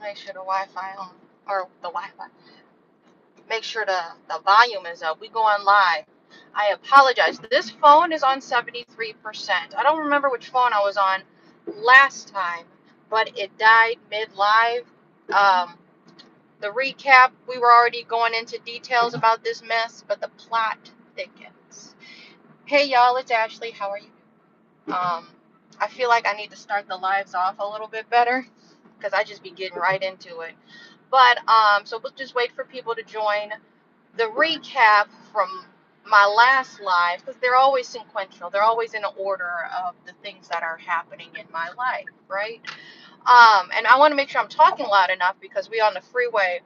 make sure the Wi-Fi on, or the Wi-Fi. Make sure the volume is up. We go on live. I apologize. This phone is on 73%. I don't remember which phone I was on last time, but it died mid-live. Um, the recap, we were already going into details about this mess, but the plot thickens. Hey y'all, it's Ashley. How are you? I feel like I need to start the lives off a little bit better because I just be getting right into it. But so we'll just wait for people to join. The recap from my last live, because they're always sequential, they're always in order of the things that are happening in my life, right? And I want to make sure I'm talking loud enough because we on the freeway.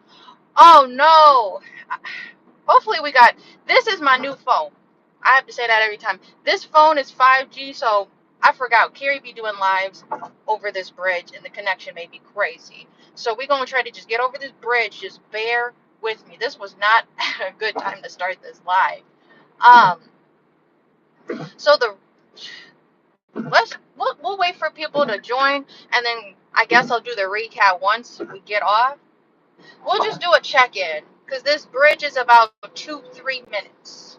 Oh no! Hopefully we got. This is my new phone. I have to say that every time. This phone is 5G, so I forgot. Carrie be doing lives over this bridge, and the connection may be crazy. So we're gonna try to just get over this bridge. Just bear with me. This was not a good time to start this live. Um, so we'll wait for people to join, and then I guess I'll do the recap once we get off. We'll just do a check-in because this bridge is about 2-3 minutes.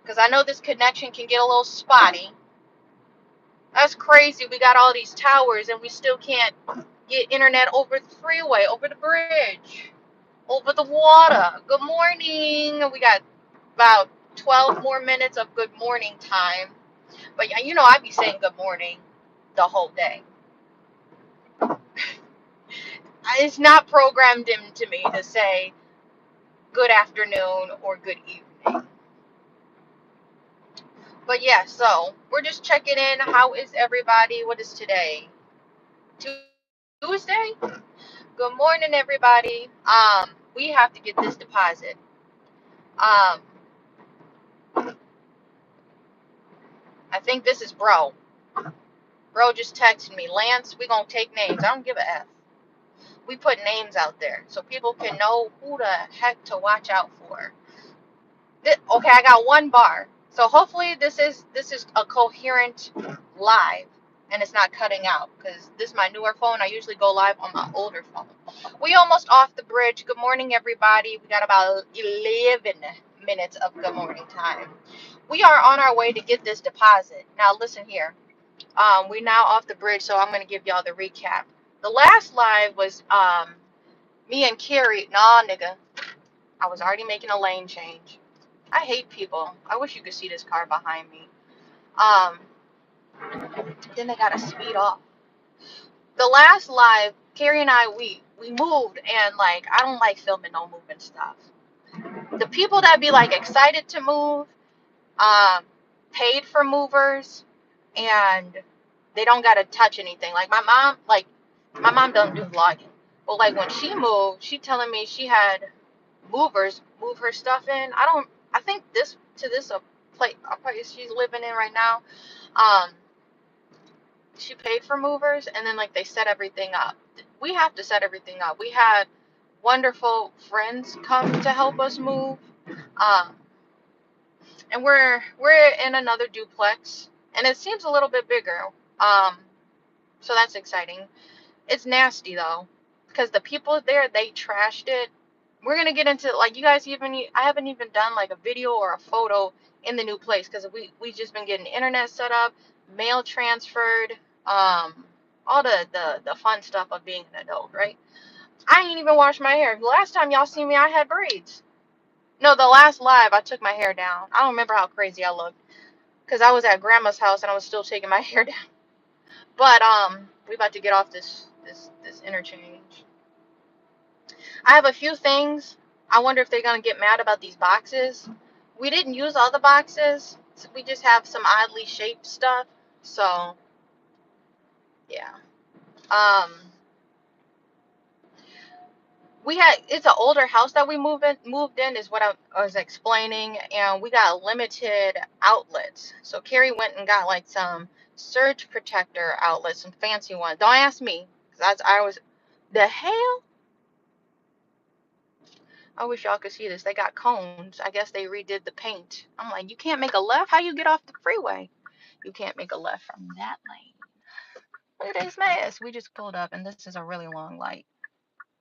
Because I know this connection can get a little spotty. That's crazy. We got all these towers and we still can't get internet over the freeway, over the bridge, over the water. Good morning. We got about 12 more minutes of good morning time. But you know, I be saying good morning the whole day. It's not programmed into me to say good afternoon or good evening. But yeah, so we're just checking in. How is everybody? What is today? Tuesday? Good morning, everybody. We have to get this deposit. Um, I think this is bro. Bro just texted me. Lance, we gonna take names. I don't give a F. We put names out there so people can know who the heck to watch out for. Okay, I got one bar. So hopefully this is a coherent live and it's not cutting out because this is my newer phone. I usually go live on my older phone. We almost off the bridge. Good morning, everybody. We got about 11 minutes of good morning time. We are on our way to get this deposit. Now listen here. We're now off the bridge, so I'm gonna give y'all the recap. The last live was me and Carrie. Nah, nigga. I was already making a lane change. I hate people. I wish you could see this car behind me. Um, then they gotta speed off. The last live, Carrie and I, we moved, and like I don't like filming no moving stuff. The people that be like excited to move, um, paid for movers, and they don't gotta touch anything. Like my mom doesn't do vlogging, but like when she moved, she telling me she had movers move her stuff in. I think this a place she's living in right now. Um, she paid for movers and then like they set everything up. We have to set everything up. We had wonderful friends come to help us move. Um, and we're in another duplex and it seems a little bit bigger. Um, so that's exciting. It's nasty though because the people there, they trashed it. We're gonna get into like you guys even I haven't even done like a video or a photo in the new place because we just been getting internet set up, mail transferred, all the fun stuff of being an adult, right? I ain't even washed my hair. The last time y'all seen me, I had braids. No, the last live I took my hair down. I don't remember how crazy I looked because I was at grandma's house and I was still taking my hair down. But we about to get off this interchange. I have a few things. I wonder if they're gonna get mad about these boxes. We didn't use all the boxes. So we just have some oddly shaped stuff. So yeah. Um, it's an older house that we moved in is what I was explaining, and we got limited outlets. So Carrie went and got like some surge protector outlets, some fancy ones. Don't ask me, 'cause I was the hell. I wish y'all could see this. They got cones. I guess they redid the paint. I'm like, you can't make a left? How you get off the freeway? You can't make a left from that lane. Look at this mess. We just pulled up, and this is a really long light.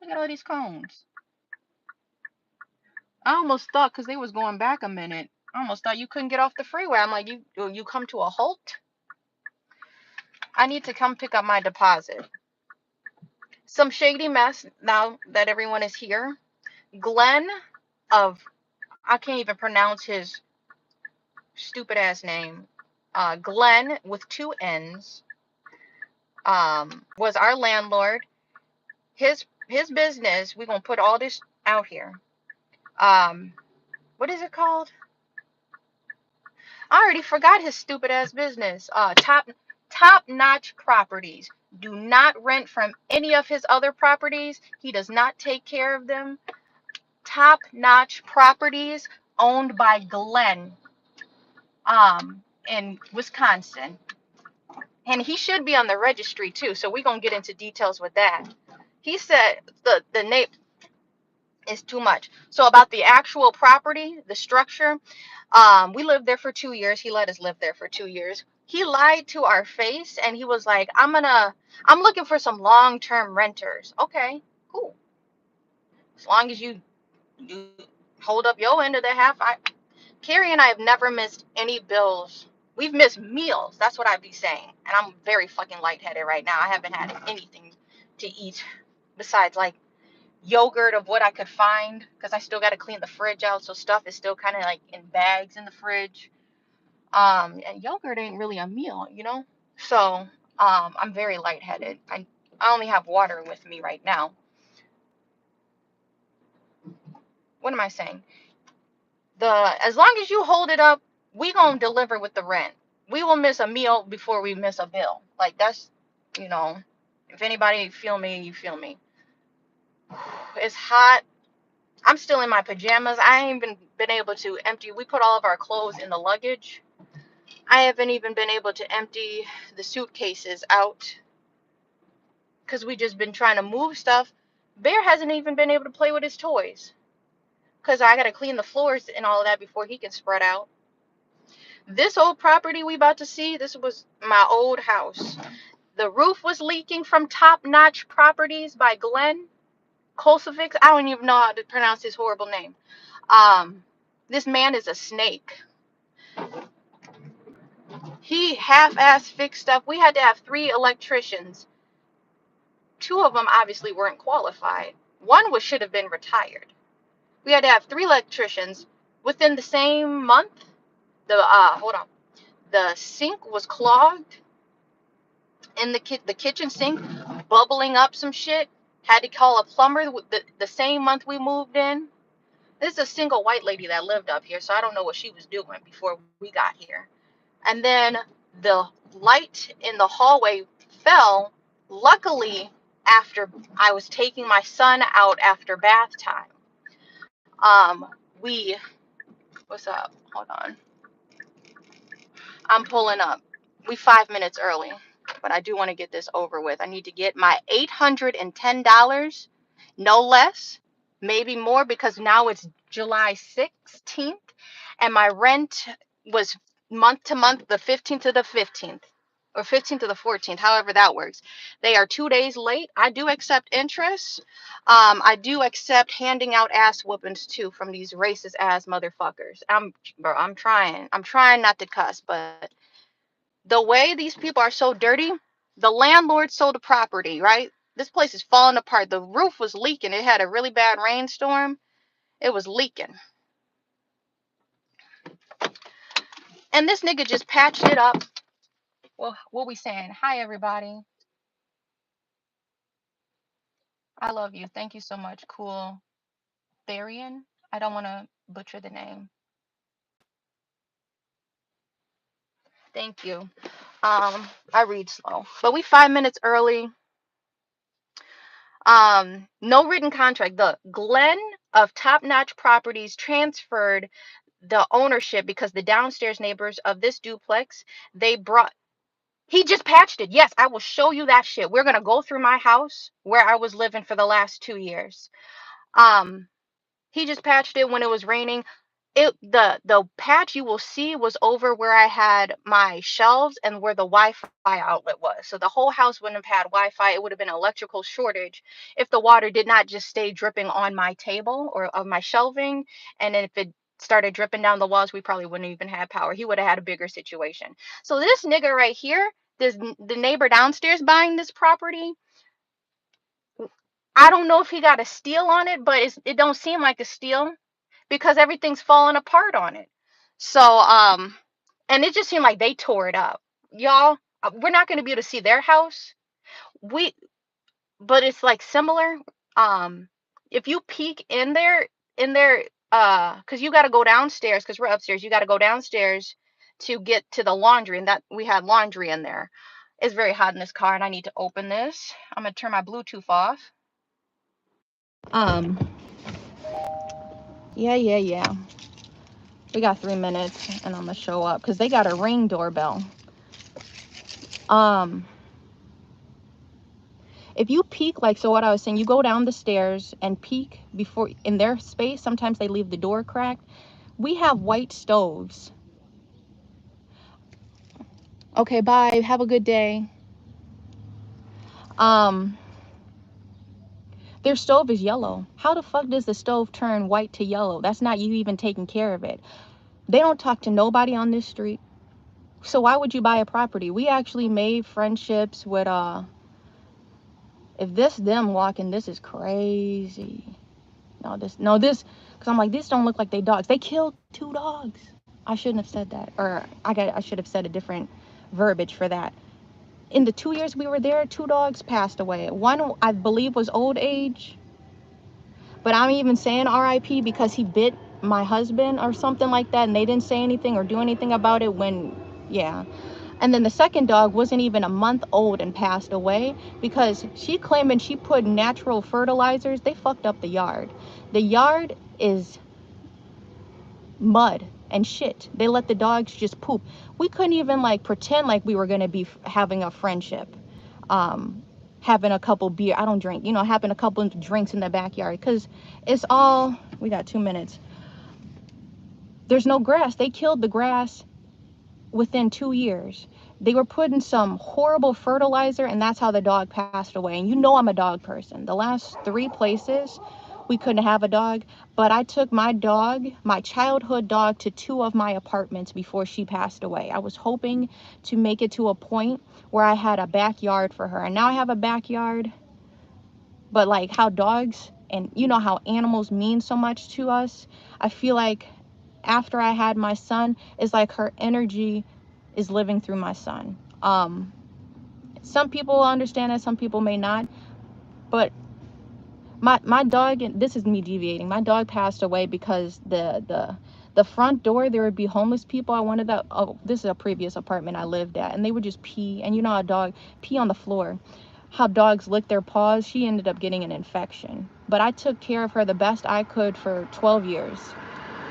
Look at all these cones. I almost thought, because they was going back a minute, I almost thought you couldn't get off the freeway. I'm like, you come to a halt? I need to come pick up my deposit. Some shady mess now that everyone is here. Glenn of, I can't even pronounce his stupid ass name. Glenn with 2 N's, was our landlord. His business, we're gonna put all this out here. What is it called? I already forgot his stupid ass business. Top notch properties. Do not rent from any of his other properties. He does not take care of them. Top notch properties owned by Glenn, in Wisconsin. And he should be on the registry too. So we're gonna get into details with that. He said the name is too much. So about the actual property, the structure, we lived there for 2 years. He let us live there for 2 years. He lied to our face and he was like, I'm looking for some long-term renters. Okay, cool. As long as you hold up your end of the half. Carrie and I have never missed any bills. We've missed meals. That's what I'd be saying. And I'm very fucking lightheaded right now. I haven't had anything to eat besides like yogurt of what I could find, because I still got to clean the fridge out, so stuff is still kind of like in bags in the fridge. And yogurt ain't really a meal, you know. So I'm very lightheaded. I only have water with me right now. What am I saying? As long as you hold it up, we gonna deliver with the rent. We will miss a meal before we miss a bill. Like that's, you know, if anybody feel me, you feel me. It's hot. I'm still in my pajamas. I ain't even been able to empty. We put all of our clothes in the luggage. I haven't even been able to empty the suitcases out because we just been trying to move stuff. Bear hasn't even been able to play with his toys because I got to clean the floors and all of that before he can spread out. This old property we about to see, this was my old house. The roof was leaking from Top Notch Properties by Glenn Kosovic. I don't even know how to pronounce his horrible name. This man is a snake. He half-ass fixed stuff. We had to have 3 electricians. 2 of them obviously weren't qualified. One should have been retired. We had to have 3 electricians within the same month. The sink was clogged in the kitchen sink, bubbling up some shit. Had to call a plumber the same month we moved in. This is a single white lady that lived up here, so I don't know what she was doing before we got here. And then the light in the hallway fell, luckily, after I was taking my son out after bath time. What's up? Hold on. I'm pulling up. We 5 minutes early, but I do want to get this over with. I need to get my $810, no less, maybe more, because now it's July 16th, and my rent was month to month, the 15th to the 15th, or 15th to the 14th, however that works. They are 2 days late. I do accept interest. I do accept handing out ass whoopings too from these racist ass motherfuckers. I'm trying not to cuss, but the way these people are so dirty, the landlord sold the property, right? This place is falling apart. The roof was leaking. It had a really bad rainstorm. It was leaking. And this nigga just patched it up. Well, what we saying? Hi, everybody. I love you. Thank you so much. Cool. Therian? I don't want to butcher the name. Thank you. I read slow. But we 5 minutes early. No written contract. The Glenn of Top Notch Properties transferred the ownership because the downstairs neighbors of this duplex, he just patched it. Yes, I will show you that shit. We're gonna go through my house where I was living for the last 2 years. He just patched it when it was raining. the patch you will see was over where I had my shelves and where the Wi-Fi outlet was. So the whole house wouldn't have had Wi-Fi. It would have been an electrical shortage if the water did not just stay dripping on my table or of my shelving. And then if it started dripping down the walls, we probably wouldn't even have power. He would have had a bigger situation. So this nigga right here, the neighbor downstairs buying this property, I don't know if he got a steal on it, but it don't seem like a steal because everything's falling apart on it. So, and it just seemed like they tore it up. Y'all, we're not going to be able to see their house. We, but it's like similar. Um, if you peek in there, cause you got to go downstairs, cause we're upstairs. You got to go downstairs to get to the laundry, and that we had laundry in there. It's very hot in this car, and I need to open this. I'm gonna turn my Bluetooth off. Um, yeah. We got 3 minutes and I'm gonna show up because they got a Ring doorbell. If you peek, like, so what I was saying, you go down the stairs and peek before in their space. Sometimes they leave the door cracked. We have white stoves. Okay, bye. Have a good day. Their stove is yellow. How the fuck does the stove turn white to yellow? That's not you even taking care of it. They don't talk to nobody on this street. So why would you buy a property? We actually made friendships with if this them walking, this is crazy. No, this, because I'm like, these don't look like they dogs. They killed 2 dogs. I shouldn't have said that, or I should have said a different verbiage for that. In the 2 years we were there, 2 dogs passed away. One, I believe, was old age, but I'm even saying RIP because he bit my husband or something like that, and they didn't say anything or do anything about it when, yeah. And then the second dog wasn't even a month old and passed away because she claiming she put natural fertilizers. They fucked up the yard. The yard is mud and shit. They let the dogs just poop. We couldn't even like pretend like we were going to be having a friendship. Having a couple beer. I don't drink, having a couple of drinks in the backyard because it's all, we got 2 minutes. There's no grass. They killed the grass within 2 years. They were putting some horrible fertilizer, and that's how the dog passed away. And I'm a dog person. The last 3 places we couldn't have a dog, but I took my dog, my childhood dog, to 2 of my apartments before she passed away. I was hoping to make it to a point where I had a backyard for her, and now I have a backyard. But like how dogs and how animals mean so much to us, I feel like after I had my son, it's like her energy is living through my son. Some people understand that, some people may not, but my dog, and this is me deviating, my dog passed away because the front door, there would be homeless people. I wanted that. Oh, this is a previous apartment I lived at, and they would just pee, and a dog pee on the floor, how dogs lick their paws. She ended up getting an infection, but I took care of her the best I could for 12 years.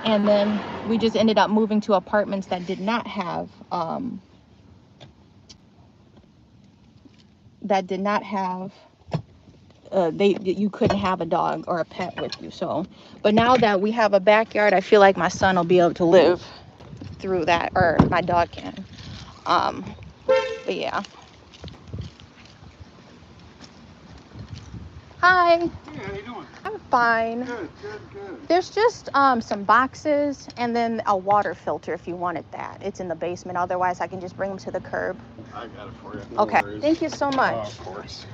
And then we just ended up moving to apartments that did not have you couldn't have a dog or a pet with you. So, but now that we have a backyard, I feel like my son will be able to live through that, or my dog can. But yeah. Hi. Hey, how you doing? I'm fine. Good. There's just some boxes and then a water filter if you wanted that. It's in the basement. Otherwise, I can just bring them to the curb. I got it for you. No Okay. worries. Thank you so much. Of course.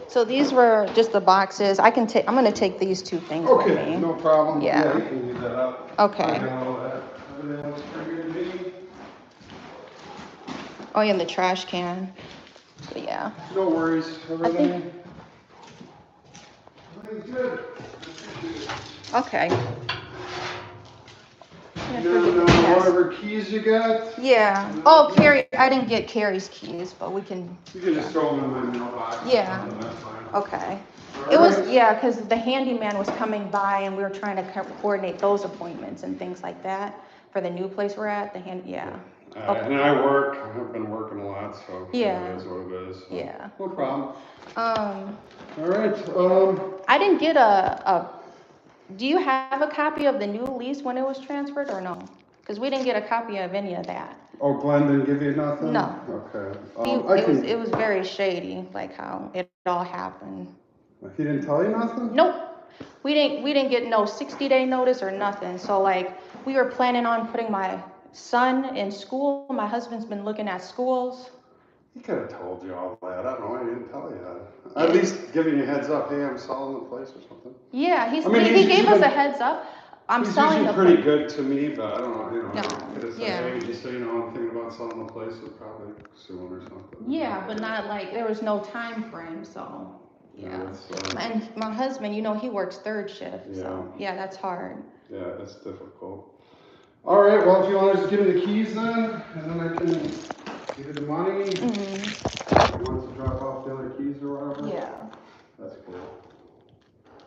So these were just the boxes. I'm going to take these 2 things with me. Okay, no problem. Yeah. You can leave that up. Okay. I got all that. Everything else pretty good to me. Oh, yeah, and the trash can. But yeah. No worries. Everything's good. Okay. Yeah, You know, whatever keys you got. Yeah. Oh, Carrie, I didn't get Carrie's keys, but we can. You can just throw them in my mailbox. Yeah. That's fine. Okay. All It was, right. yeah, because the handyman was coming by and we were trying to coordinate those appointments and things like that for the new place we're at, yeah. Okay. And I've been working a lot, so Yeah. it is what it is. So. Yeah. No problem. All right. I didn't get do you have a copy of the new lease when it was transferred or no? Because we didn't get a copy of any of that. Oh, Glenn didn't give you nothing? No. Okay. It was very shady, like how it all happened. He didn't tell you nothing? Nope. We didn't get no 60-day notice or nothing. So like we were planning on putting my son in school. My husband's been looking at schools. He could have told you all that. I don't know why he didn't tell you that. At least giving you a heads up, hey, I'm selling the place or something. Yeah, he gave us a heads up. I'm selling the place. He's usually pretty good to me, but I don't know, No. I could have said, hey, just so you know, I'm thinking about selling the place, so probably soon or something. Yeah, but not like, there was no time frame, so, yeah. And my husband, you know, he works third shift, so, yeah, that's hard. Yeah, it's difficult. All right, well, if you want to just give me the keys then, and then I can give you the money. Mm-hmm. If you want to drop off the other keys or whatever. Yeah. That's cool.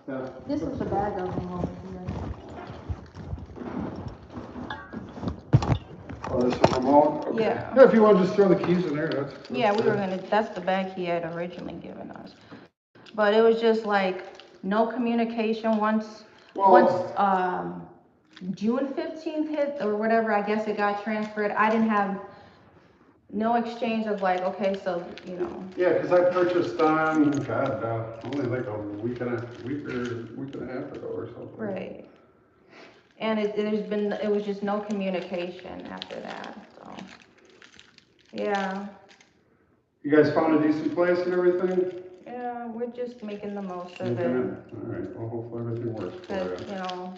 Yeah. This is the bag of them over here. Oh, this is remote? Okay. Yeah. Yeah, if you want to just throw the keys in there, that's yeah, that's the bag he had originally given us. But it was just like, no communication once June 15th hit or whatever, I guess it got transferred. I didn't have no exchange of like, okay, so, you know. Yeah, because I purchased on, only like a week and a half ago or something. Right. And it was just no communication after that, so. Yeah. You guys found a decent place and everything? Yeah, we're just making the most of it. All right, well, hopefully everything works for you. You know,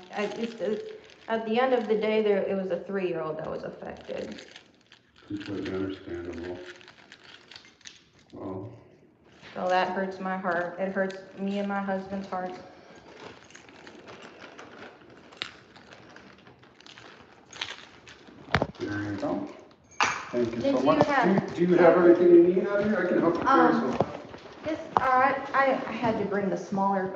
at the end of the day, it was a 3-year-old that was affected. Completely understandable. Well. So that hurts my heart. It hurts me and my husband's hearts. There you go. Thank you so much. Do you have everything you need out here? I can help you carry some. I had to bring our smaller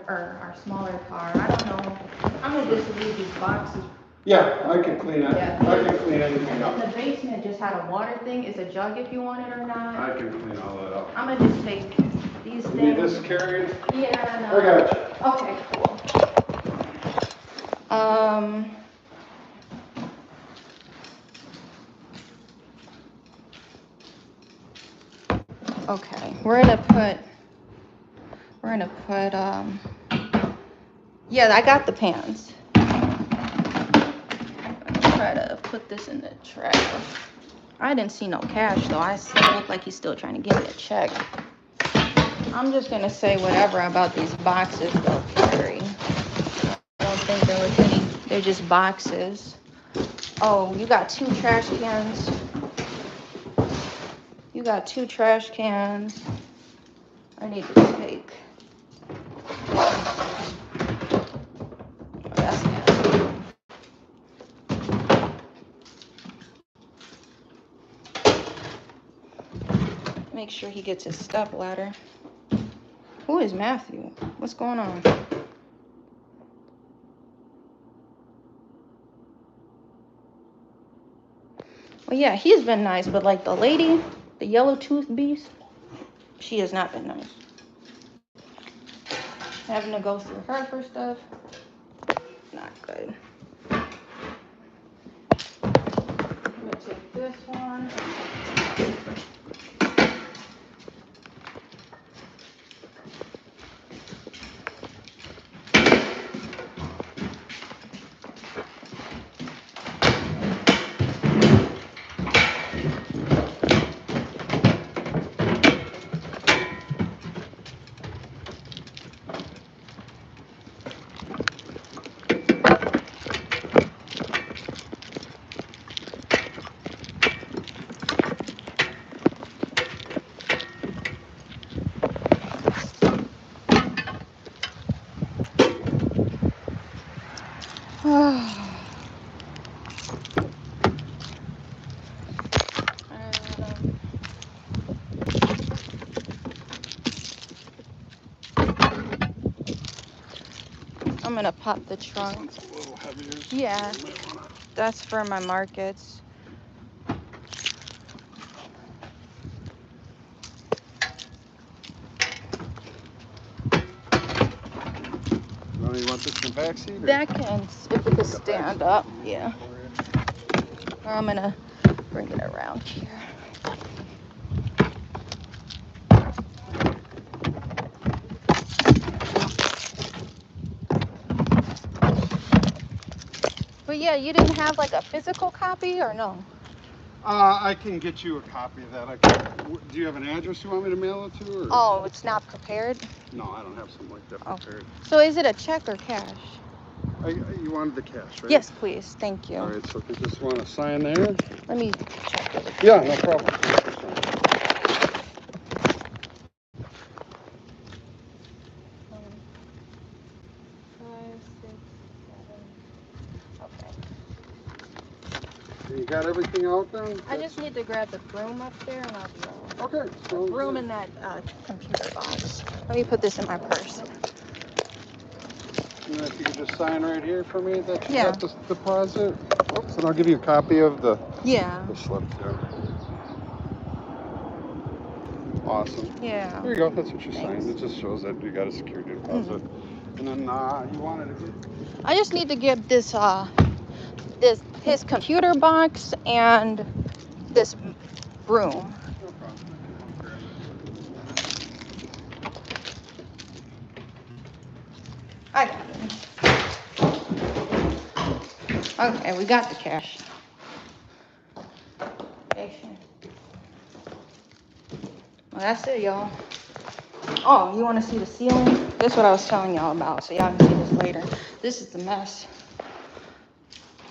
car. I don't know. I'm gonna just leave these boxes. Yeah, I can clean it. Yeah. I can clean anything And up. then the basement just had a water thing. It's a jug if you want it or not. I can clean all that up. I'm gonna just take these things. You need this carried? Yeah, no. I got you. Okay, cool. Okay, we're gonna put, yeah, I got the pants. Try to put this in the trash. I didn't see no cash though. I look like he's still trying to give me a check. I'm just gonna say whatever about these boxes though, Carrie. I don't think there was any. They're just boxes. Oh, you got 2 trash cans. You got 2 trash cans. I need to take. That's nasty. Make sure he gets his step ladder. Who is Matthew? What's going on? Well, yeah, he's been nice, but like the lady, the yellow tooth beast, she has not been nice. Having to go through her for stuff, not good. I'm gonna take this one. gonna pop the This trunk. one's a little heavier. So Yeah, you might wanna... that's for my markets. Oh, you want this in the back seat? Or? That can, if it could stand up, yeah. Or I'm gonna bring it around here. But yeah, you didn't have like a physical copy or no? I can get you a copy of that. Do you have an address you want me to mail it to? Or? Oh, it's not prepared? No, I don't have something like that prepared. So is it a check or cash? You wanted the cash, right? Yes, please. Thank you. All right, so if you just want to sign there. Let me check it. Yeah, no problem. 5, 6, 7. Okay. You got everything out then? I just need to grab the broom up there and I'll be all right. Okay. So the broom in that computer box. Let me put this in my purse. And if you could just sign right here for me that you Yeah. got this deposit. Oops, and I'll give you a copy of the slip there. Awesome. Yeah. Here you go. That's what you Thanks. signed. It just shows that you got a security deposit. And then you wanted to get... I just need to get this his computer box and this broom. No problem. I got it. Okay, we got the cash. Well, that's it, y'all. Oh, you want to see the ceiling? This is what I was telling y'all about, so y'all can see this later. This is the mess.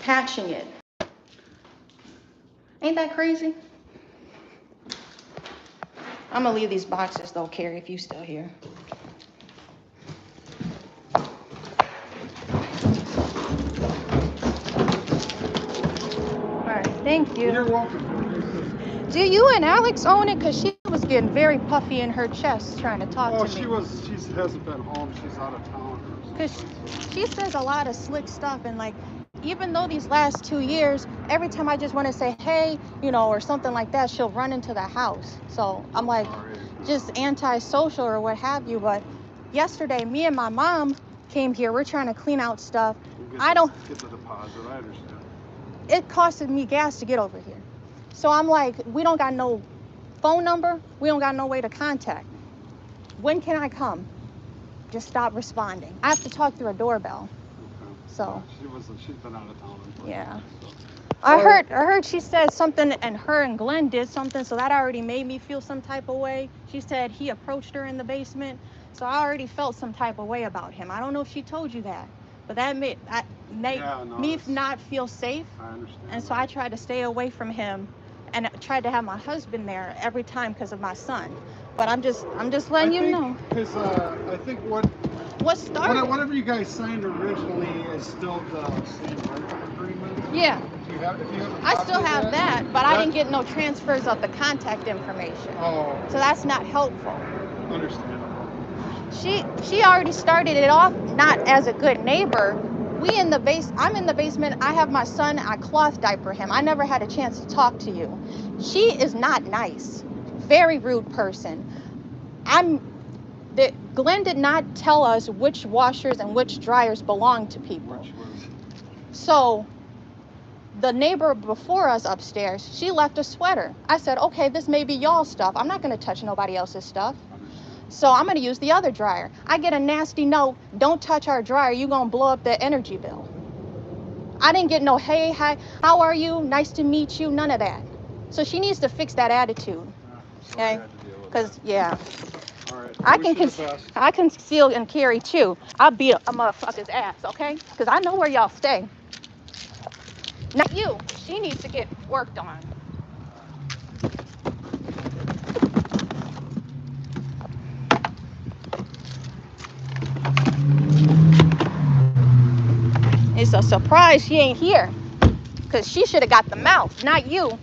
Patching it. Ain't that crazy? I'm gonna leave these boxes though, Carrie, if you still here. All right, thank you. You're welcome. Do you and Alex own it? Because she was getting very puffy in her chest trying to talk to me. She hasn't been home. She's out of town. Because she says a lot of slick stuff, and like, even though these last 2 years, every time I just want to say, hey, you know, or something like that, she'll run into the house. So I'm like, just antisocial or what have you. But yesterday, me and my mom came here. We're trying to clean out stuff. Get the deposit. I understand. It costed me gas to get over here. So I'm like, we don't got no phone number. We don't got no way to contact. When can I come? Just stop responding. I have to talk through a doorbell. Okay. So She's been out of town. Yeah. I heard she said something, and her and Glenn did something, so that already made me feel some type of way. She said he approached her in the basement, so I already felt some type of way about him. I don't know if she told you that, but that made me not feel safe. I understand. And so I tried to stay away from him, and I tried to have my husband there every time because of my son. But I'm just letting you know. Because I think what started, whatever you guys signed originally is still the same rental agreement. Yeah. I still have that, but I didn't get no transfers of the contact information. Oh. So that's not helpful. Understandable. She already started it off not as a good neighbor. I'm in the basement. I have my son. I cloth diaper him. I never had a chance to talk to you. She is not nice. Very rude person. Glenn did not tell us which washers and which dryers belong to people. So the neighbor before us upstairs, she left a sweater. I said, okay, this may be y'all's stuff. I'm not going to touch nobody else's stuff. So I'm going to use the other dryer. I get a nasty note, don't touch our dryer. You're going to blow up the energy bill. I didn't get no, hey, hi, how are you? Nice to meet you. None of that. So she needs to fix that attitude. Okay? Because, yeah. All right. I can conceal and carry too. I'll beat a motherfucker's ass, okay? Because I know where y'all stay. Not you. She needs to get worked on. It's a surprise she ain't here. Because she should have got the mouth, not you.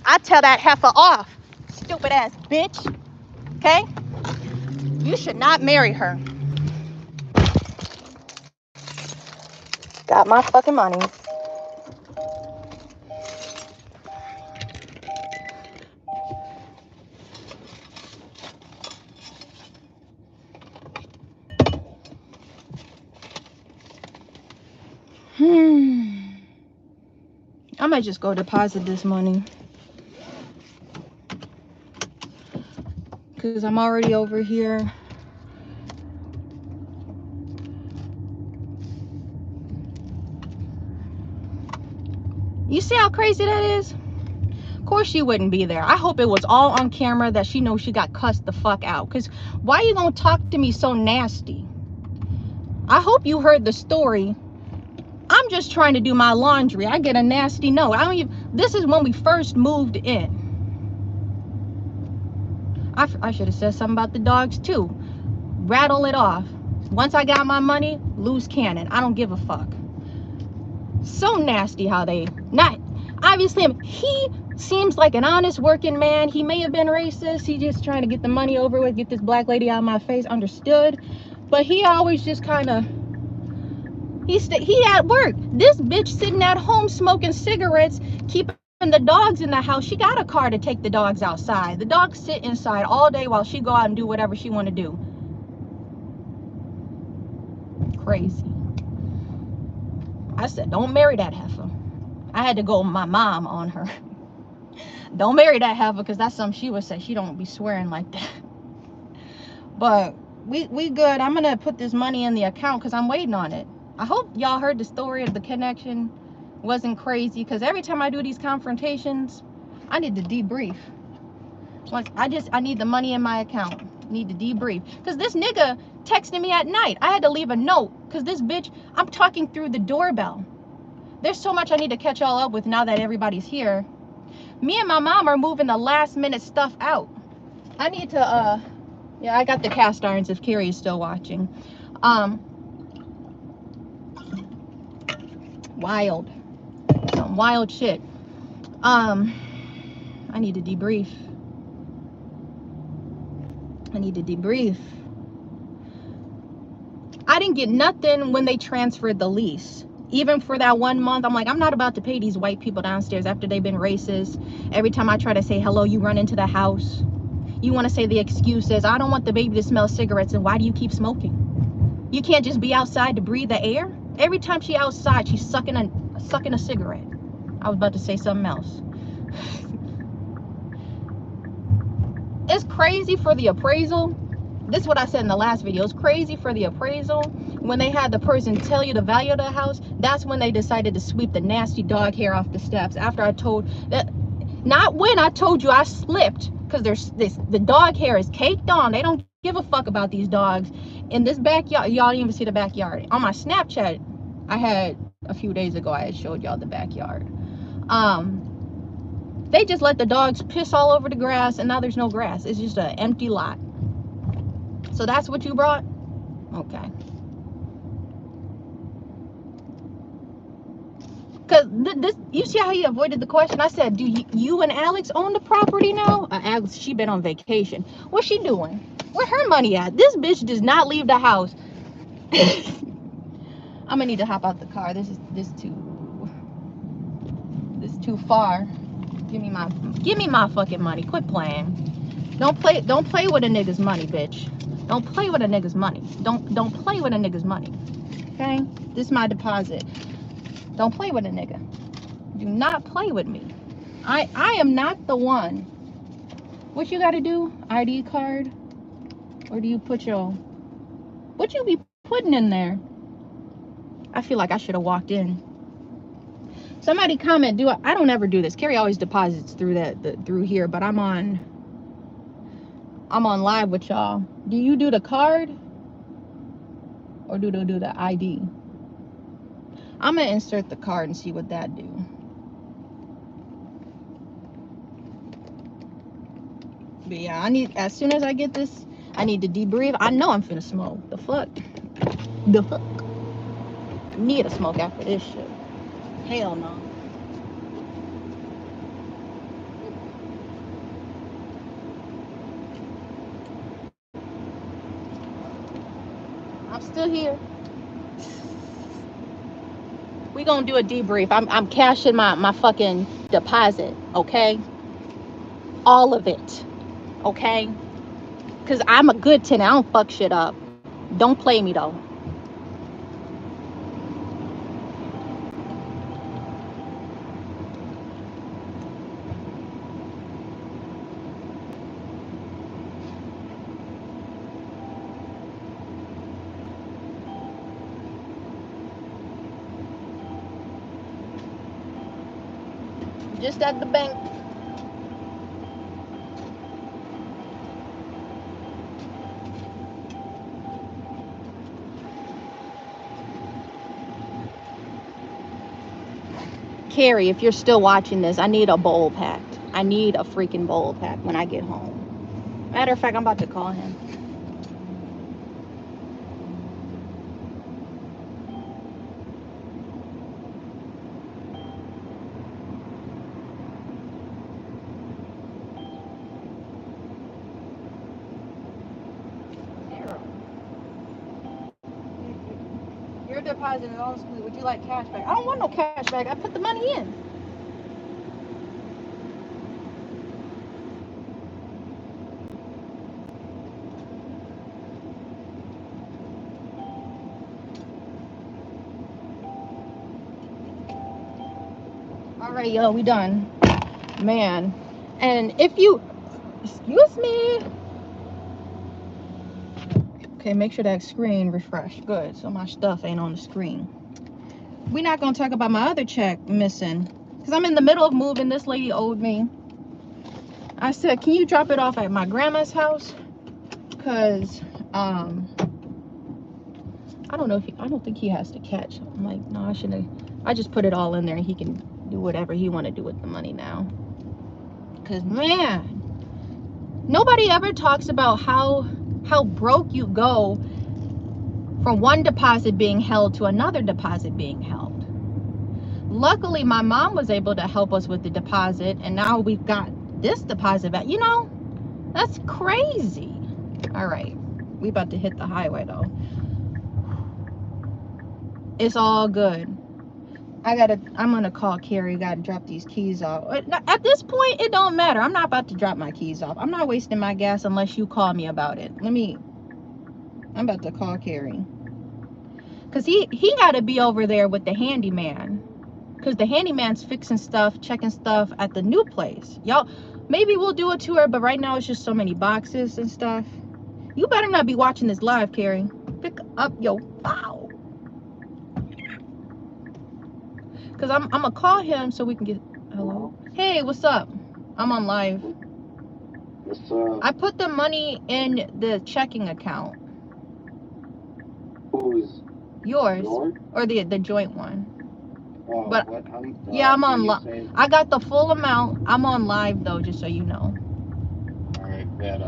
I tell that heifer off. Stupid ass bitch. Okay? You should not marry her. Got my fucking money. I might just go deposit this money. Because I'm already over here. You see how crazy that is? Of course she wouldn't be there. I hope it was all on camera that she knows she got cussed the fuck out. Because why you gonna talk to me so nasty? I hope you heard the story. I'm just trying to do my laundry. I get a nasty note. I don't even, this is when we first moved in. I should have said something about the dogs too. Rattle it off. Once I got my money, loose cannon. I don't give a fuck. So nasty how they, not, obviously he seems like an honest working man. He may have been racist. He just trying to get the money over with, get this black lady out of my face, understood. But he always just kind of, he at work. This bitch sitting at home smoking cigarettes, keeping the dogs in the house. She got a car to take the dogs outside. The dogs sit inside all day while she go out and do whatever she want to do. Crazy. I said, don't marry that heifer. I had to go my mom on her. Don't marry that heifer, because that's something she would say. She don't be swearing like that. But we good. I'm gonna put this money in the account because I'm waiting on it. I hope y'all heard the story of the connection wasn't crazy, because every time I do these confrontations, I need to debrief. I need the money in my account. Need to debrief. Because this nigga texted me at night. I had to leave a note because this bitch, I'm talking through the doorbell. There's so much I need to catch all up with now that everybody's here. Me and my mom are moving the last minute stuff out. I need to, yeah, I got the cast irons if Carrie is still watching. Wild. Some wild shit. I need to debrief. I need to debrief. I didn't get nothing when they transferred the lease. Even for that 1 month, I'm like, I'm not about to pay these white people downstairs after they've been racist. Every time I try to say hello, you run into the house. You want to say the excuses. I don't want the baby to smell cigarettes, and why do you keep smoking? You can't just be outside to breathe the air? Every time she's outside, she's sucking a cigarette. I was about to say something else. It's crazy for the appraisal. This is what I said in the last video. It's crazy for the appraisal. When they had the person tell you the value of the house, that's when they decided to sweep the nasty dog hair off the steps. After I told that, not when I told you I slipped, because the dog hair is caked on. They don't give a fuck about these dogs in this backyard. Y'all didn't even see the backyard on my Snapchat. I had a few days ago. I had showed y'all the backyard. They just let the dogs piss all over the grass, and now there's no grass. It's just an empty lot. So that's what you brought? Okay. Because this, you see how he avoided the question? I said, do you and Alex own the property now? Alex, she been on vacation. What's she doing? Where her money at? This bitch does not leave the house. I'm gonna need to hop out the car. This too far. Give me my fucking money. Quit playing. Don't play with a nigga's money, bitch. Don't play with a nigga's money. Don't play with a nigga's money. Okay? This is my deposit. Don't play with a nigga. Do not play with me. I am not the one. What you gotta do? ID card? Or do you put your, what you be putting in there? I feel like I should have walked in. Somebody comment, I don't ever do this. Carrie always deposits through here, but I'm on live with y'all. Do you do the card? Or do the ID? I'm gonna insert the card and see what that do. But yeah, as soon as I get this, I need to debrief. I know I'm finna smoke. The fuck? I need to smoke after this shit. Hell no. I'm still here. We gonna do a debrief. I'm cashing my fucking deposit, okay? All of it, okay? Cause I'm a good tenant. I don't fuck shit up. Don't play me though. Just at the bank. Carrie, if you're still watching this, I need a bowl packed. I need a freaking bowl packed when I get home. Matter of fact, I'm about to call him. Your deposit is all excluded. Would you like cash back? I don't want no cash back. I put the money in. All right, yo, we done. Man. And if you, excuse me. Okay, make sure that screen refresh. Good, so my stuff ain't on the screen. We're not gonna talk about my other check missing. Because I'm in the middle of moving. This lady owed me. I said, can you drop it off at my grandma's house? Because, I don't know if I don't think he has to catch. I'm like, no, I shouldn't have. I just put it all in there and he can do whatever he want to do with the money now. Because, man, nobody ever talks about how broke you go from one deposit being held to another deposit being held. Luckily, my mom was able to help us with the deposit, and now we've got this deposit back. You know, that's crazy. All right, we about to hit the highway though. It's all good. I'm gonna call Carrie. Gotta drop these keys off. At this point, it don't matter. I'm not about to drop my keys off. I'm not wasting my gas unless you call me about it. I'm about to call Carrie. Cause he gotta be over there with the handyman. Cause the handyman's fixing stuff, checking stuff at the new place. Y'all, maybe we'll do a tour, but right now it's just so many boxes and stuff. You better not be watching this live, Carrie. Pick up your wow. Cause I'm gonna call him so we can get. Hello. Hey, what's up? I'm on live. What's up? I put the money in the checking account. Who's yours? Or the joint one? But what, yeah, I'm on live. I got the full amount. I'm on live though, just so you know. All right, but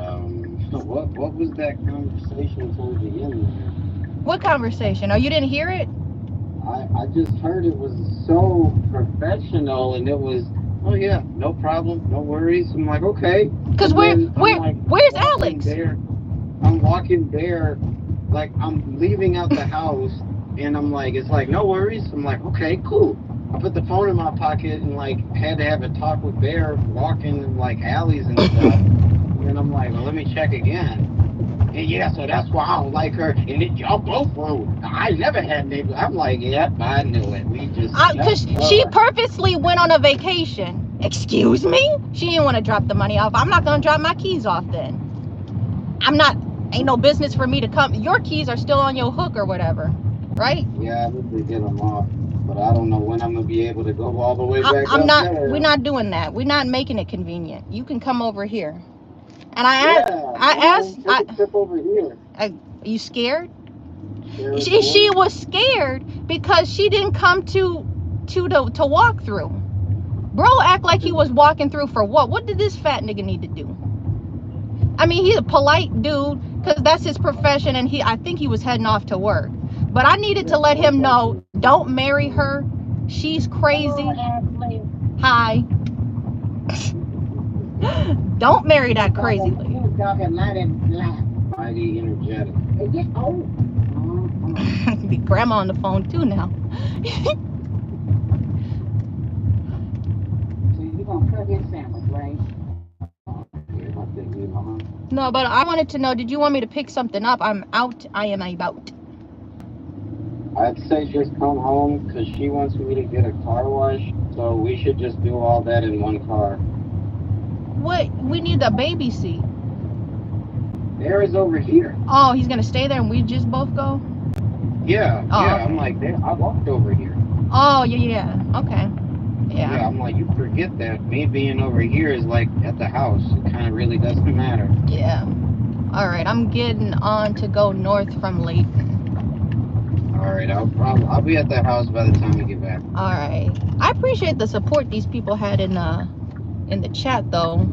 what was that conversation towards the end there? What conversation? Oh, you didn't hear it? I just heard it was so professional, and it was, oh yeah, no problem, no worries. I'm like, okay. Cause where's Alex? I'm walking there, like I'm leaving out the house, and I'm like, it's like, no worries. I'm like, okay, cool. I put the phone in my pocket and like had to have a talk with Bear, walking in like alleys and stuff. And I'm like, well, let me check again. And yeah, so that's why I don't like her. And y'all both rude. I never had neighbors. I'm like, yeah, I knew it. We just. Because she purposely went on a vacation. Excuse me? She didn't want to drop the money off. I'm not going to drop my keys off then. Ain't no business for me to come. Your keys are still on your hook or whatever, right? Yeah, I need to get them off. But I don't know when I'm going to be able to go all the way back up there. We're not doing that. We're not making it convenient. You can come over here. And I asked. Take a trip over here. Are you scared? She was scared because she didn't come to walk through. Bro act like he was walking through for what? What did this fat nigga need to do? I mean, he's a polite dude because that's his profession, and I think he was heading off to work. But I needed to let him know, don't marry her. She's crazy. Hi. Don't marry that crazy lady. Mighty energetic. Be grandma on the phone too now. No, but I wanted to know, did you want me to pick something up? I'm out. I am about. I'd say just come home because she wants me to get a car wash. So we should just do all that in one car. What? We need the baby seat. Bear is over here. Oh, he's gonna stay there and we just both go? Yeah, Oh, yeah. okay. I'm like, I walked over here. Oh, yeah. Okay. Yeah, Yeah. I'm like, you forget that me being over here is like at the house. It kind of really doesn't matter. Yeah. All right. I'm getting on to go north from Layton. All right, I'll be at the house by the time we get back. All right. I appreciate the support these people had in the chat though.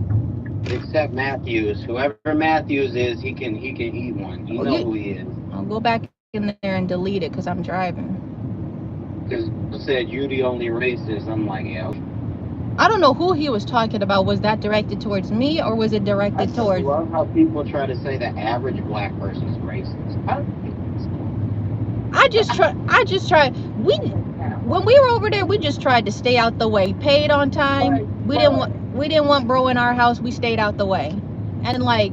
Except Matthews. Whoever Matthews is, he can eat one. You know who he is. I'll go back in there and delete it because I'm driving. Because he said you the only racist. I'm like, yeah. I don't know who he was talking about. Was that directed towards me or was it directed towards? I love how people try to say the average black person is racist. I just try. When we were over there, we just tried to stay out the way. Paid on time. We didn't want bro in our house. We stayed out the way. And like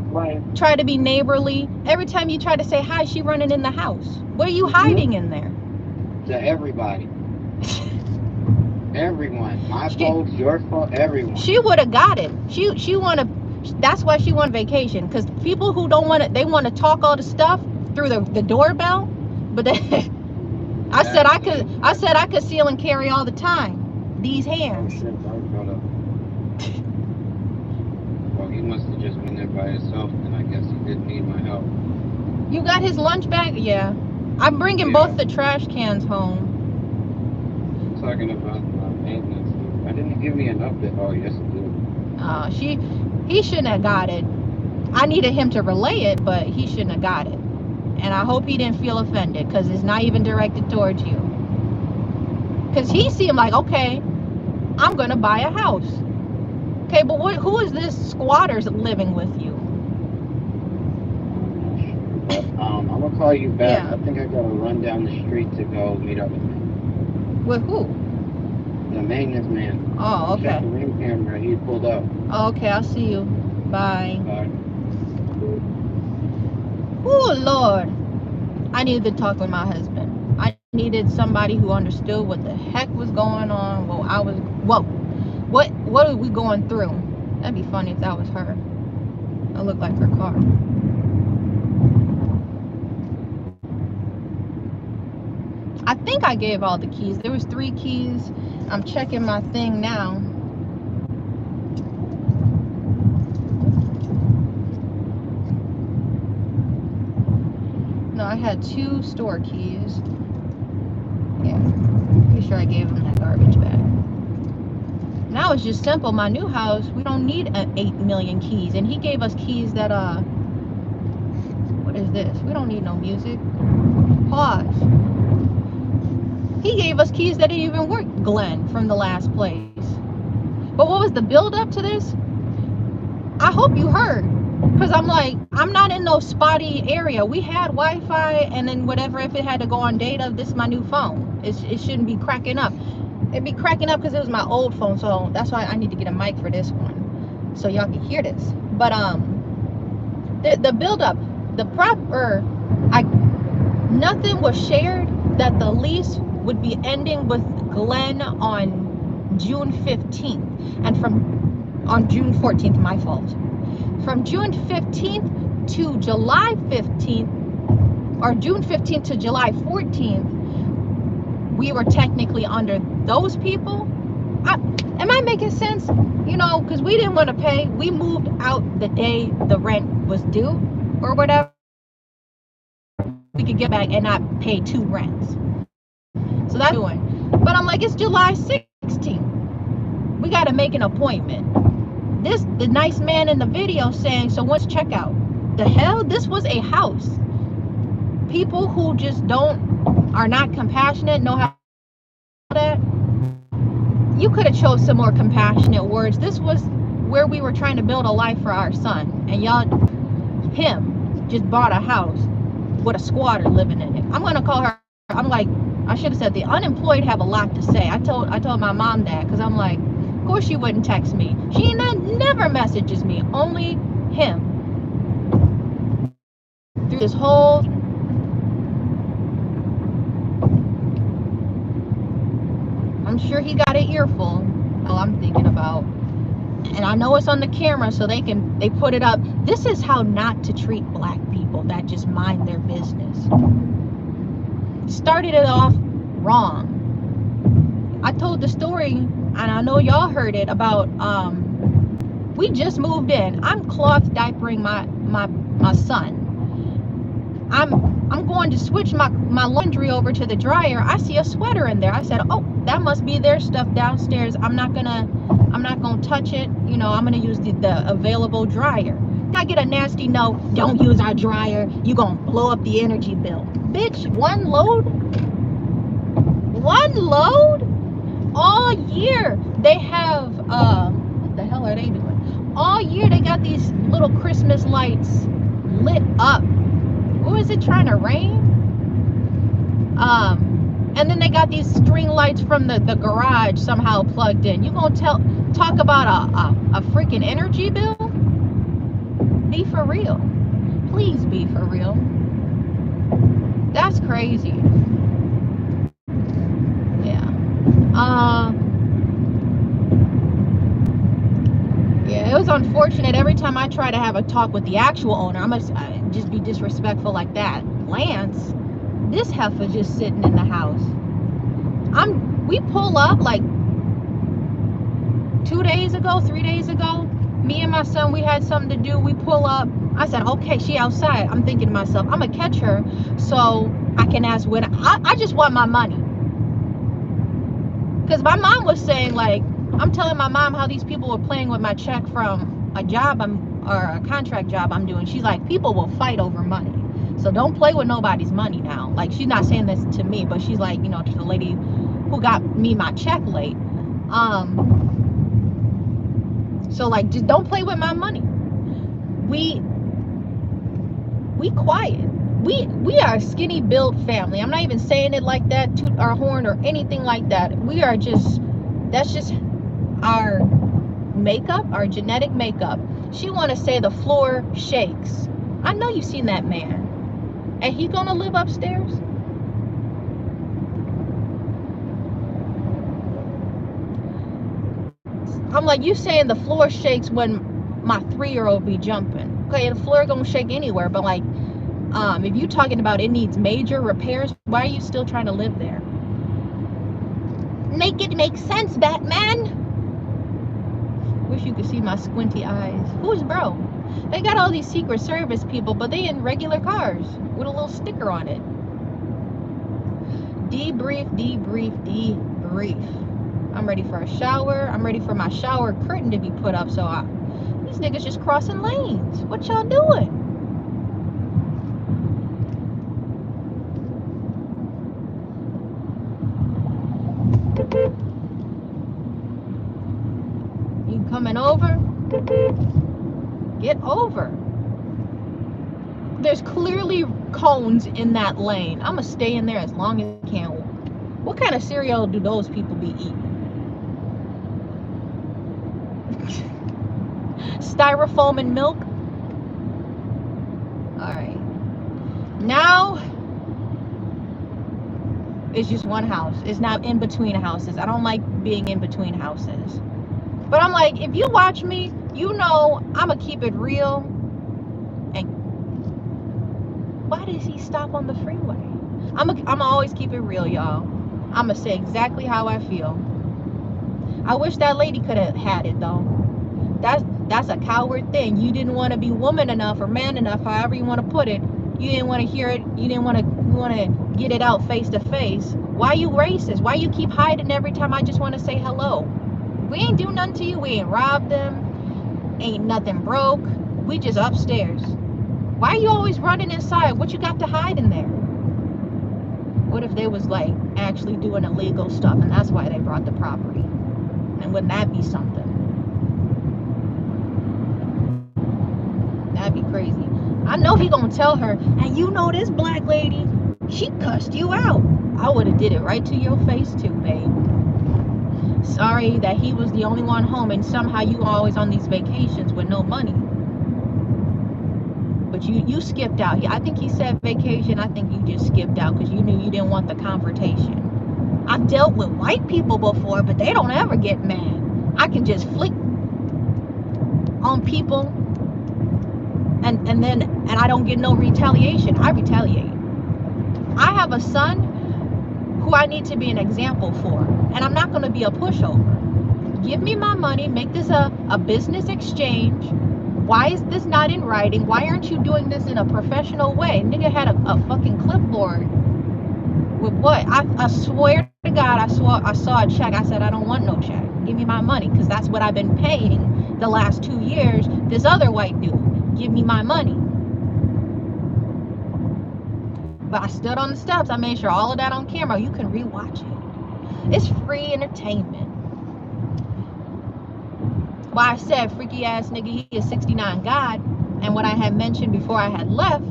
try to be neighborly. Every time you try to say hi, she running in the house. What are you hiding in there? To everybody. Everyone. My folks, your folks, everyone. She would have got it. She wanna. That's why she won vacation. Because people who don't want it, they want to talk all the stuff through the doorbell. But they, I said I could seal and carry all the time. These hands. Oh, shit, well, he must have just been there by himself, and I guess he didn't need my help. You got his lunch bag? Yeah. I'm bringing both the trash cans home. I'm talking about maintenance. I didn't give me an update. Oh, yes, it did. He shouldn't have got it. I needed him to relay it, but he shouldn't have got it. And I hope he didn't feel offended because it's not even directed towards you. Because he seemed like, okay, I'm going to buy a house. Okay, but who is this squatters living with you? I'm going to call you back. Yeah. I think I got to run down the street to go meet up with him. With who? The maintenance man. Oh, okay. Check the ring camera. He pulled up. Oh, okay, I'll see you. Bye. Bye. Oh, Lord. I needed to talk with my husband. I needed somebody who understood what the heck was going on. What are we going through? That'd be funny if that was her. That looked like her car. I think I gave all the keys. There was 3 keys. I'm checking my thing now. No, I had 2 store keys. Yeah, pretty sure I gave him that garbage bag. Now it's just simple. My new house, we don't need 8 million keys. And he gave us keys that, what is this? We don't need no music. Pause. He gave us keys that didn't even work, Glenn, from the last place. But what was the build up to this? I hope you heard. Because I'm like, I'm not in no spotty area. We had Wi-Fi and then whatever, if it had to go on data, this is my new phone. It shouldn't be cracking up. It'd be cracking up because it was my old phone. So that's why I need to get a mic for this one. So y'all can hear this. But the build up, nothing was shared that the lease would be ending with Glenn on June 15th. And on June 14th, my fault. From June 15th to July 15th, or June 15th to July 14th, we were technically under those people. Am I making sense? You know, because we didn't want to pay. We moved out the day the rent was due or whatever. We could get back and not pay 2 rents. So that's doing. But I'm like, it's July 16th. We got to make an appointment. The nice man in the video saying, so what's checkout? The hell? This was a house. People who just are not compassionate, know how that. You could have chose some more compassionate words. This was where we were trying to build a life for our son. And him just bought a house with a squatter living in it. I'm going to call her. I'm like, I should have said the unemployed have a lot to say. I told my mom that because I'm like, Of course she wouldn't text me. She never messages me, only him. Through this whole I'm sure he got an earful. All I'm thinking about. And I know it's on the camera, so they put it up. This is how not to treat black people that just mind their business. Started it off wrong. I told the story, and I know y'all heard it, about we just moved in. I'm cloth diapering my son. I'm going to switch my laundry over to the dryer. I see a sweater in there. I said, oh, that must be their stuff downstairs. I'm not gonna touch it. You know, I'm gonna use the available dryer. I get a nasty no, don't use our dryer. You gonna blow up the energy bill. Bitch, one load all year. They have what the hell are they doing? All year they got these little Christmas lights lit up. What was it trying to rain? And then they got these string lights from the garage somehow plugged in. You gonna talk about a freaking energy bill? Be for real. Please be for real. That's crazy. Yeah. Yeah, it was unfortunate. Every time I try to have a talk with the actual owner, I must just be disrespectful like that. Lance, this heifer just sitting in the house. We pull up like 3 days ago. Me and my son, we had something to do. We pull up. I said, okay, she outside. I'm thinking to myself, I'm gonna catch her so I can ask when. I just want my money. Because my mom was saying, like, I'm telling my mom how these people were playing with my check from a job or a contract job I'm doing. She's like, people will fight over money. So don't play with nobody's money now. Like, she's not saying this to me, but she's like, you know, to the lady who got me my check late. So like, just don't play with my money. We quiet. We are a skinny built family. I'm not even saying it like that, toot our horn or anything like that. We are just, that's just our makeup, our genetic makeup. She want to say the floor shakes. I know you've seen that man. And he gonna live upstairs? I'm like, you saying the floor shakes when my 3-year-old be jumping. Okay, the floor gonna shake anywhere, but like, if you talking about it needs major repairs, why are you still trying to live there? Make it make sense, Batman. Wish you could see my squinty eyes. Who's bro? They got all these Secret Service people, but they in regular cars with a little sticker on it. Debrief. I'm ready for a shower. I'm ready for my shower curtain to be put up. So these niggas just crossing lanes. What y'all doing? You coming over? Get over. There's clearly cones in that lane. I'm gonna stay in there as long as I can. What kind of cereal do those people be eating? Styrofoam and milk? Alright. Now it's just one house. It's not in between houses. I don't like being in between houses. But I'm like, if you watch me, you know I'm gonna keep it real. And why does he stop on the freeway? I'm always keep it real, y'all. I'm gonna say exactly how I feel. I wish that lady could have had it though. That's a coward thing. You didn't want to be woman enough or man enough, however you want to put it. You didn't want to hear it. You didn't want to get it out face to face. Why you racist? Why you keep hiding every time I just want to say hello? We ain't do nothing to you. We ain't robbed them. Ain't nothing broke. We just upstairs. Why are you always running inside? What you got to hide in there? What if they was like actually doing illegal stuff and that's why they brought the property? And wouldn't that be something? That'd be crazy. I know he gonna tell her, and you know this black lady, she cussed you out. I would have did it right to your face too, babe. Sorry that he was the only one home, and somehow you always on these vacations with no money. But you skipped out. I think he said vacation. I think you just skipped out because you knew you didn't want the confrontation. I've dealt with white people before, but they don't ever get mad. I can just flick on people and I don't get no retaliation. I retaliate. I have a son who I need to be an example for, and I'm not going to be a pushover. Give me my money, make this a business exchange. Why is this not in writing? Why aren't you doing this in a professional way? Nigga had a fucking clipboard with what? I swear to God, I saw a check. I said, I don't want no check. Give me my money, because that's what I've been paying the last 2 years. This other white dude, give me my money. But I stood on the steps. I made sure all of that on camera. You can rewatch it. It's free entertainment. Why I said freaky ass nigga, he is 69 God. And what I had mentioned before I had left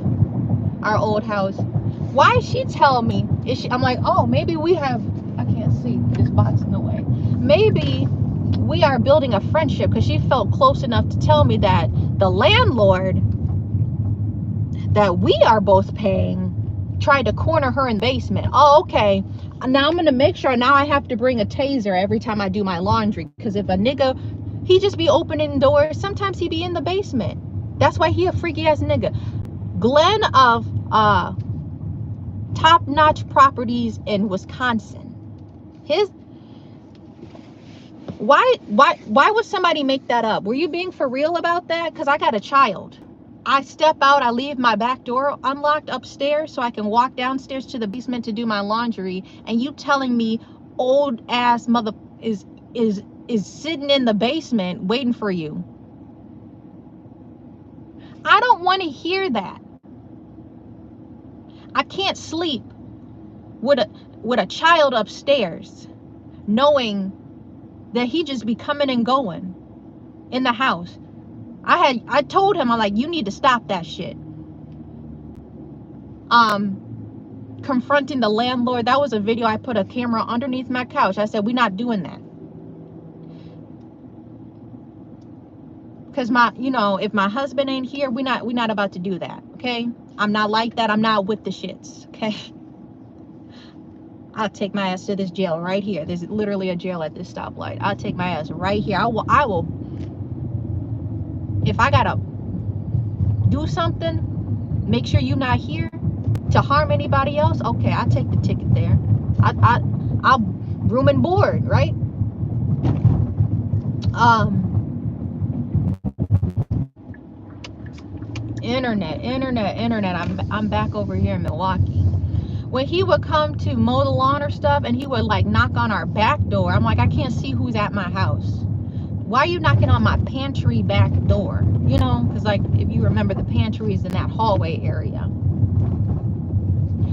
our old house, why she tell me, I'm like, oh, maybe we have, I can't see, this box in the way. Maybe we are building a friendship, because she felt close enough to tell me that the landlord that we are both paying tried to corner her in the basement. Oh, okay. Now I'm going to make sure, now I have to bring a taser every time I do my laundry, because if a nigga, he just be opening doors, sometimes he be in the basement. That's why he a freaky ass nigga. Glenn of top-notch properties in Wisconsin. Why would somebody make that up? Were you being for real about that? Because I got a child. I step out, I leave my back door unlocked upstairs so I can walk downstairs to the basement to do my laundry, and you telling me old ass mother is sitting in the basement waiting for you. I don't want to hear that. I can't sleep with a child upstairs knowing that he just be coming and going in the house. I told him, I'm like, you need to stop that shit. Confronting the landlord, that was a video. I put a camera underneath my couch. I said, we're not doing that. Because if my husband ain't here, we're not about to do that. Okay? I'm not like that. I'm not with the shits. Okay? I'll take my ass to this jail right here. There's literally a jail at this stoplight. I'll take my ass right here. I will. If I gotta do something, make sure you're not here to harm anybody else. Okay, I'll take the ticket there. I'll room and board, right? Internet. I'm back over here in Milwaukee. When he would come to mow the lawn or stuff, and he would like knock on our back door, I'm like, I can't see who's at my house. Why are you knocking on my pantry back door? Because like, if you remember, the pantry is in that hallway area.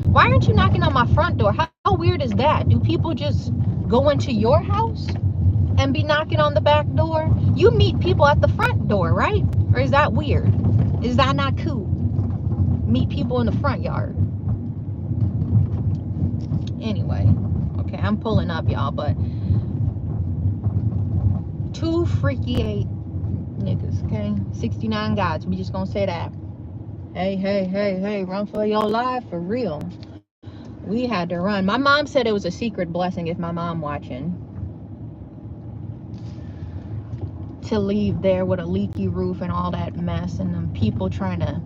Why aren't you knocking on my front door? How weird is that? Do people just go into your house and be knocking on the back door? You meet people at the front door, right? Or is that weird? Is that not cool? Meet people in the front yard. Anyway, okay, I'm pulling up, y'all, but 2 freaky niggas, okay? 69 gods, we just gonna say that. Hey, run for your life, for real. We had to run. My mom said it was a secret blessing, if my mom watching, to leave there with a leaky roof and all that mess, and them people trying to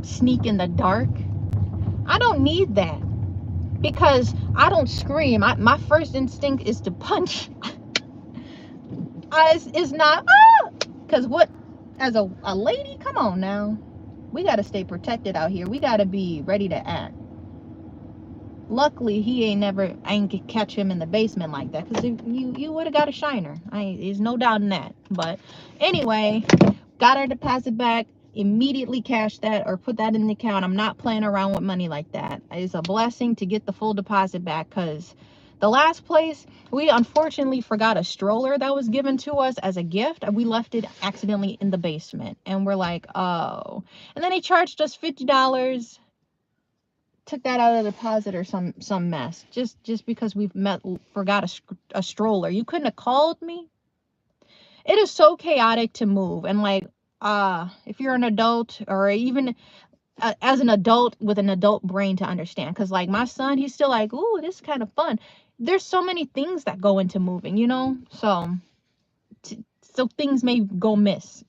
sneak in the dark. I don't need that, because I don't scream. My first instinct is to punch. It's not, because what, as a lady, come on now, we got to stay protected out here. We got to be ready to act. Luckily, I ain't catch him in the basement like that, because you would have got a shiner. There's no doubt in that. But anyway, got our deposit back, immediately cashed that or put that in the account. I'm not playing around with money like that. It's a blessing to get the full deposit back, because the last place, we unfortunately forgot a stroller that was given to us as a gift. We left it accidentally in the basement, and we're like, oh. And then they charged us $50 took that out of the deposit or some mess. Just because we've forgot a stroller. You couldn't have called me. It is so chaotic to move, and like if you're an adult, or even as an adult with an adult brain to understand, because like my son, he's still like, ooh, this is kind of fun. There's so many things that go into moving, you know, so things may go miss,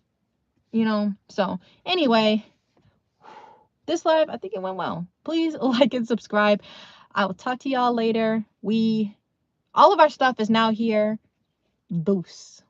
you know. So anyway, this live, I think it went well. Please like and subscribe. I will talk to y'all later. All of our stuff is now here. Boost.